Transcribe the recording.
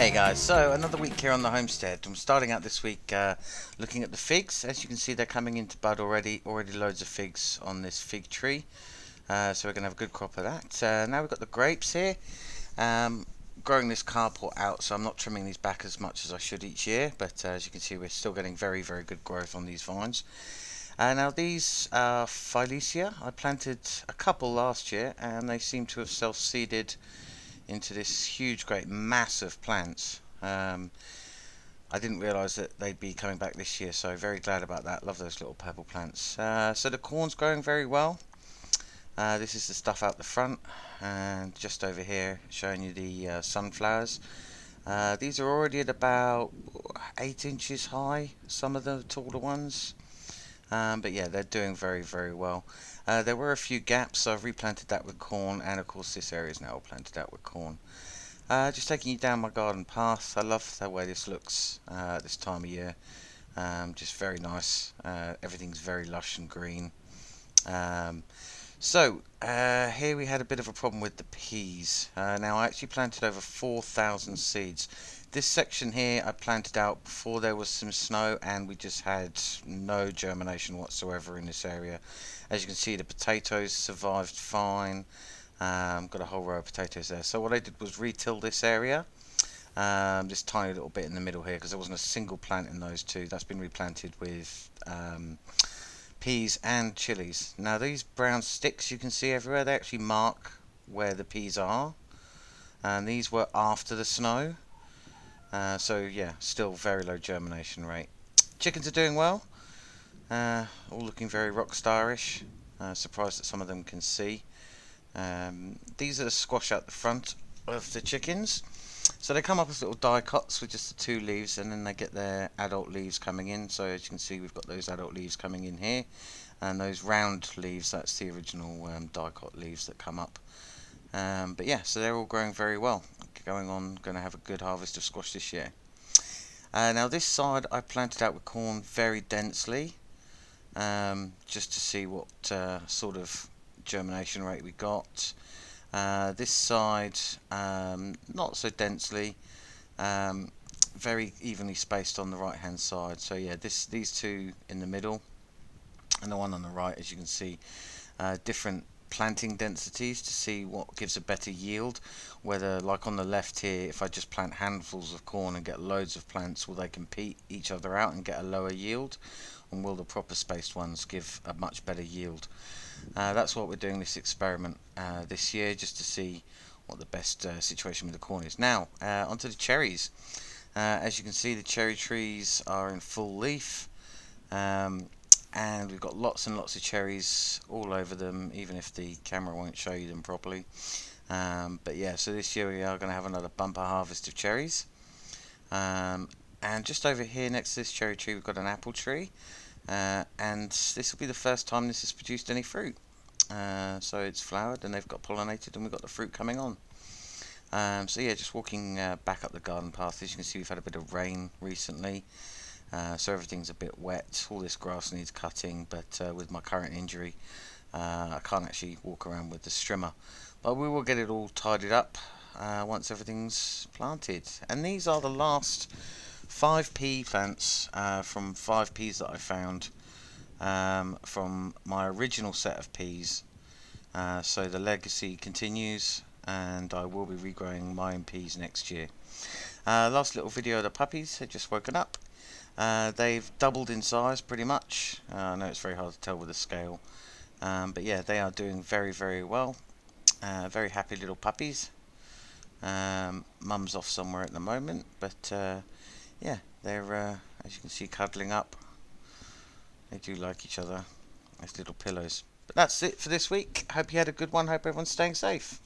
Hey guys, so another week here on the homestead. I'm starting out this week looking at the figs. As you can see, they're coming into bud already. Already loads of figs on this fig tree. So we're going to have a good crop of that. Now we've got the grapes here. Growing this carport out, so I'm not trimming these back as much as I should each year. But as you can see, we're still getting very, very good growth on these vines. Now these are Phyllesia. I planted a couple last year and they seem to have self-seeded into this huge, great, massive plants. I didn't realise that they'd be coming back this year, so very glad about that. Love those little purple plants. So the corn's growing very well. This is the stuff out the front, and just over here showing you the sunflowers. These are already at about 8 inches high, some of the taller ones. But yeah, they're doing very, very well. There were a few gaps, so I've replanted that with corn, and of course this area is now all planted out with corn. Just taking you down my garden path. I love the way this looks this time of year. Just very nice. Everything's very lush and green. Here we had a bit of a problem with the peas. Now I actually planted over 4,000 seeds. This section here I planted out before there was some snow, and we just had no germination whatsoever in this area. As you can see, the potatoes survived fine. Got a whole row of potatoes there. So what I did was re-till this area, this tiny little bit in the middle here, because there wasn't a single plant in those two. That's been replanted with peas and chilies. Now these brown sticks you can see everywhere, they actually mark where the peas are, and these were after the snow. So yeah, still very low germination rate. Chickens are doing well, all looking very rock starish. Surprised that some of them can see. These are the squash out the front of the chickens. So they come up as little dicots with just the two leaves, and then they get their adult leaves coming in. So as you can see, we've got those adult leaves coming in here, and those round leaves, that's the original dicot leaves that come up. But yeah, so they're all growing very well. Going to have a good harvest of squash this year. Now this side I planted out with corn very densely, just to see what sort of germination rate we got. This side not so densely, very evenly spaced on the right hand side. So yeah, these two in the middle and the one on the right, as you can see, different planting densities to see what gives a better yield. Whether, like on the left here, if I just plant handfuls of corn and get loads of plants, will they compete each other out and get a lower yield, and will the proper spaced ones give a much better yield? That's what we're doing this experiment this year, just to see what the best situation with the corn is. Now onto the cherries. As you can see, the cherry trees are in full leaf, and we've got lots and lots of cherries all over them, even if the camera won't show you them properly. But yeah, so this year we are going to have another bumper harvest of cherries. And just over here next to this cherry tree we've got an apple tree, and this will be the first time this has produced any fruit. So it's flowered and they've got pollinated, and we've got the fruit coming on. So yeah, just walking back up the garden path. As you can see, we've had a bit of rain recently, so everything's a bit wet. All this grass needs cutting, but with my current injury, I can't actually walk around with the strimmer. But we will get it all tidied up once everything's planted. And these are the last 5 pea plants from 5 peas that I found from my original set of peas. So the legacy continues, and I will be regrowing my own peas next year. Last little video of the puppies had just woken up. They've doubled in size pretty much. I know it's very hard to tell with the scale, but yeah, they are doing very, very well. Very happy little puppies. Mum's off somewhere at the moment, but yeah, they're as you can see, cuddling up. They do like each other as little pillows. But that's it for this week. Hope you had a good one. Hope everyone's staying safe.